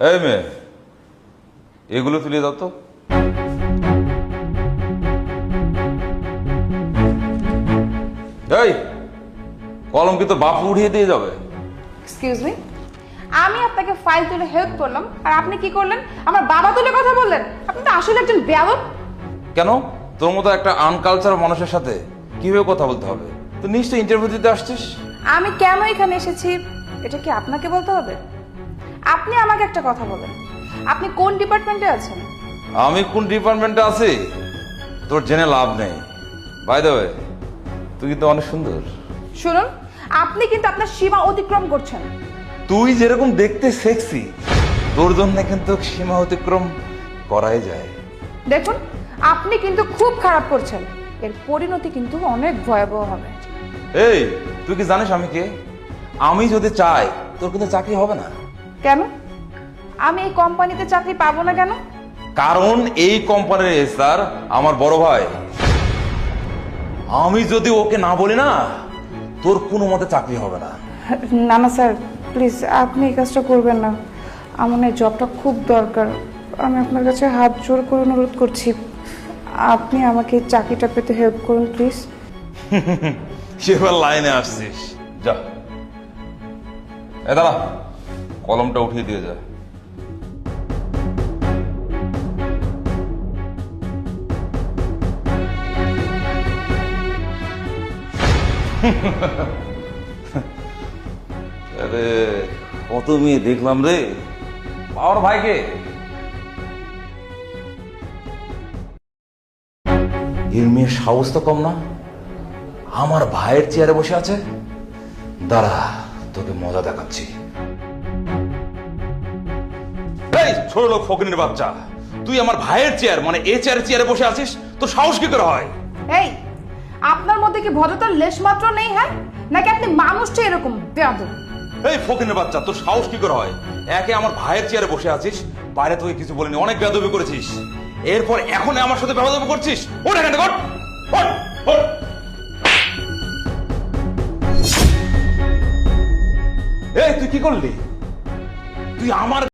এই মেয়ে, এগুলো তুলে দাও তো। এই কলম কি তো বাপু উঠিয়ে দিয়ে যাবে? এক্সকিউজ মি, আমি আপনাকে ফাইল তুলে হেল্প করলাম আর আপনি কি করলেন? আমার বাবা তুলে কথা বললেন। আপনি তো আসলে একজন বেয়াদব। কেন? তোর মতো একটা আনকালচার মানুষের সাথে কিভাবে কথা বলতে হবে? তো নিশ্চয়ই ইন্টারভিউ দিতে আসছিস। আমি কেন এখানে এসেছি এটা কি আপনাকে বলতে হবে? আপনি আমাকে একটা কথা বলেন, আপনি কোন ডিপার্টমেন্টে আছেন? আমি কোন ডিপার্টমেন্টে আছি তোর জেনে লাভ নেই। বাই দ্য ওয়ে, তুই কিন্তু অনেক সুন্দর। শুনুন, আপনি কিন্তু আপনার সীমা অতিক্রম করছেন। তুই যেরকম দেখতে সেক্সি, তোর জন্য কিন্তু সীমা অতিক্রম করাই যায়। দেখুন, আপনি কিন্তু খুব খারাপ করছেন। এর পরিণতি কিন্তু অনেক ভয়াবহ হবে। এই, তুই কি জানিস আমি কে? আমি যদি চাই তোর কিন্তু চাকরি হবে না। কেন? আমি এই কোম্পানিতে চাকরি পাবো না কেন? কারণ এই কোম্পানির স্যার আমার বড় ভাই। আমি যদি ওকে না বলি না, তোর কোনো মতে চাকরি হবে না। না না স্যার, প্লিজ আপনি এই কাজটা করবেন না। আমার এই জবটা খুব দরকার। আমি আপনার কাছে হাত জোর করে অনুরোধ করছি, আপনি আমাকে এই চাকরিটা পেতে হেল্প করুন প্লিজ। সেবার লাইনে আসছিস, যা। এ দাঁড়া, কলমটা উঠিয়ে দিয়ে যা। আরে কত মেয়ে দেখলাম রে। পাওয়ার ভাইকে এর মেয়ের সাহস তো কম না, আমার ভাইয়ের চেয়ারে বসে আছে। দাঁড়া, তোকে মজা দেখাচ্ছি। এই ছোট লোক ফকিনের বাচ্চা, তুই আমার ভাইয়ের চেয়ার মানে এ চেয়ারে বসে আছিস, তোর সাহস কি করে হয়? এই, আপনার মধ্যে কি ভদ্রতার লেশ মাত্র নেই? হ্যাঁ, নাকি আপনি মানুষটা এরকম বেয়াদব? এই ফকিনের বাচ্চা, তোর সাহস কি করে হয়? একে আমার ভাইয়ের চেয়ারে বসে আছিস, বাইরে তোকে কিছু বলিনি, অনেক বেয়াদবি করেছিস। এরপর এখন আমার সাথে বেয়াদবি করছিস? ওঠ এখান থেকে, ওঠ, ওঠ, ওঠ। এই তুই কি করলি? তুই আমার